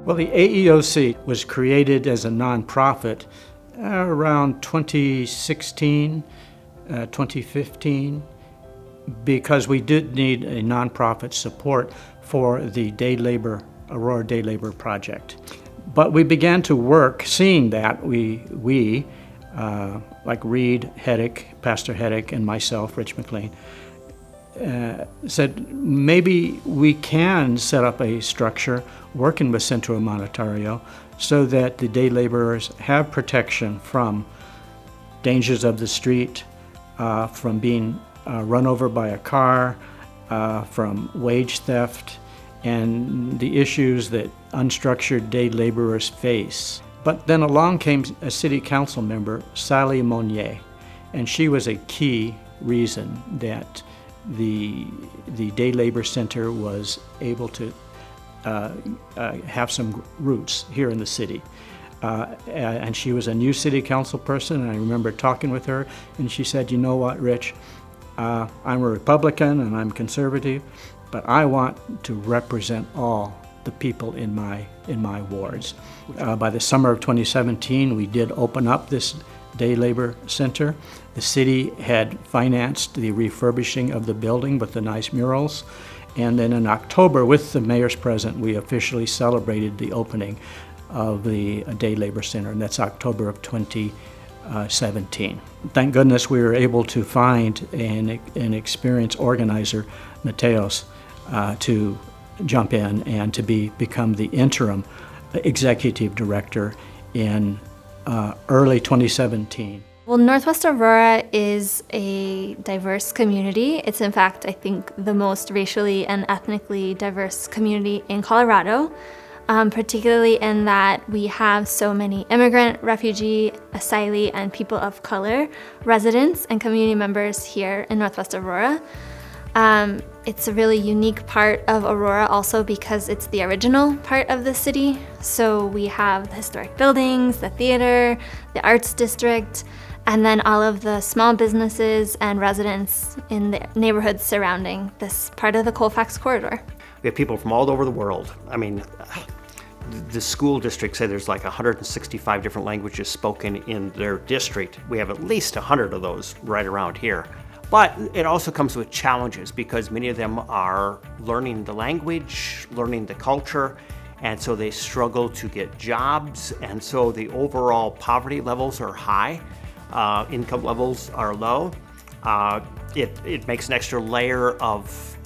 Well, the AEOC was created as a nonprofit around 2016, 2015, because we did need a nonprofit support for the Aurora Day Labor Project. But we began to work, seeing that we like Reed Heddick, Pastor Heddick, and myself, Rich McLean, said maybe we can set up a structure working with Centro Monetario so that the day laborers have protection from dangers of the street, from being run over by a car, from wage theft, and the issues that unstructured day laborers face. But then along came a city council member, Sally Monnier, and she was a key reason that the Day Labor Center was able to have some roots here in the city. And she was a new city council person, and I remember talking with her, and she said, you know what, Rich, I'm a Republican and I'm conservative, but I want to represent all the people in my wards. By the summer of 2017, we did open up this Day Labor Center. The city had financed the refurbishing of the building with the nice murals. And then in October, with the mayor's present, we officially celebrated the opening of the Day Labor Center, and that's October of 2017. Thank goodness we were able to find an experienced organizer, Mateos, to jump in and to become the interim executive director in early 2017. Well, Northwest Aurora is a diverse community. It's in fact, I think, the most racially and ethnically diverse community in Colorado, particularly in that we have so many immigrant, refugee, asylee, and people of color residents and community members here in Northwest Aurora. It's a really unique part of Aurora also because it's the original part of the city. So we have the historic buildings, the theater, the arts district, and then all of the small businesses and residents in the neighborhoods surrounding this part of the Colfax corridor. We have people from all over the world. I mean, the school districts say there's like 165 different languages spoken in their district. We have at least 100 of those right around here. But it also comes with challenges because many of them are learning the language, learning the culture, and so they struggle to get jobs, and so the overall poverty levels are high, income levels are low. It makes an extra layer of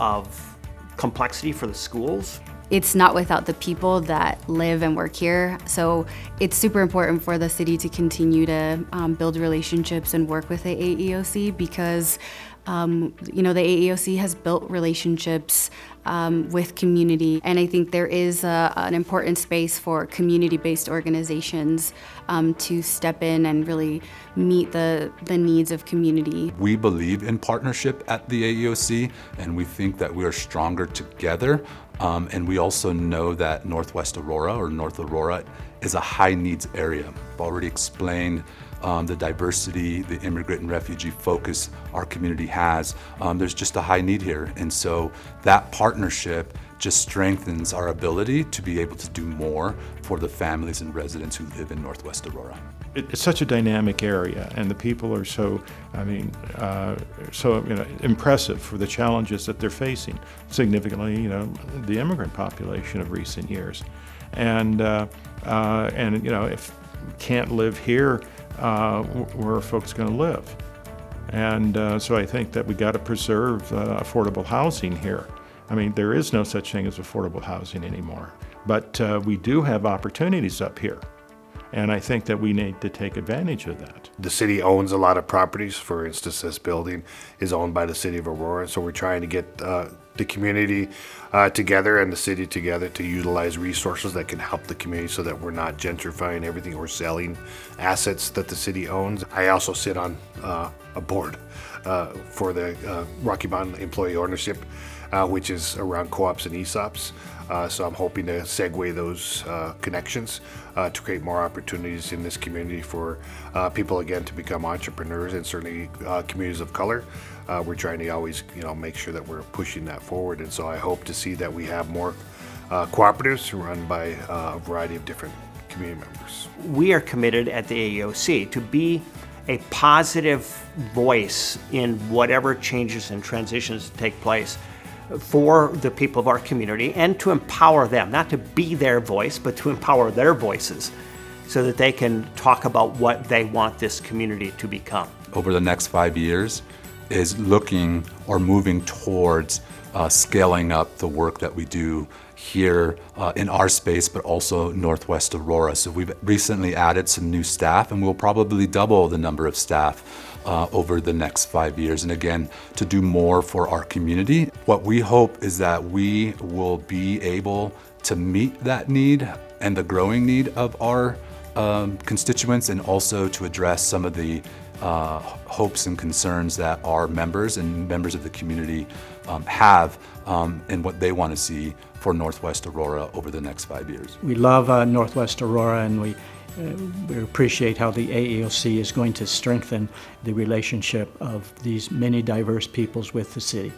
complexity for the schools. It's not without the people that live and work here, so it's super important for the city to continue to build relationships and work with the AEOC because the AEOC has built relationships with community, and I think there is an important space for community-based organizations to step in and really meet the needs of community. We believe in partnership at the AEOC, and we think that we are stronger together. And we also know that Northwest Aurora, or North Aurora, is a high needs area. I've already explained the diversity, the immigrant and refugee focus our community has. There's just a high need here. And so that partnership just strengthens our ability to be able to do more for the families and residents who live in Northwest Aurora. It's such a dynamic area, and the people are so impressive for the challenges that they're facing. Significantly, the immigrant population of recent years, and if you can't live here, where are folks going to live? And so I think that we got to preserve affordable housing here. I mean, there is no such thing as affordable housing anymore, but we do have opportunities up here. And I think that we need to take advantage of that. The city owns a lot of properties. For instance, this building is owned by the city of Aurora. So we're trying to get the community together and the city together to utilize resources that can help the community so that we're not gentrifying everything or selling assets that the city owns. I also sit on a board for the Rocky Mountain Employee Ownership which is around co-ops and ESOPs. So I'm hoping to segue those connections to create more opportunities in this community for people, again, to become entrepreneurs, and certainly communities of color. We're trying to always, make sure that we're pushing that forward. And so I hope to see that we have more cooperatives run by a variety of different community members. We are committed at the AEOC to be a positive voice in whatever changes and transitions take place for the people of our community, and to empower them, not to be their voice, but to empower their voices so that they can talk about what they want this community to become. Over the next 5 years is looking or moving towards scaling up the work that we do here in our space, but also Northwest Aurora. So we've recently added some new staff, and we'll probably double the number of staff over the next 5 years. And again, to do more for our community. What we hope is that we will be able to meet that need and the growing need of our constituents, and also to address some of the hopes and concerns that our members and members of the community have, and what they want to see for Northwest Aurora over the next 5 years. We love Northwest Aurora, and we appreciate how the AEOC is going to strengthen the relationship of these many diverse peoples with the city.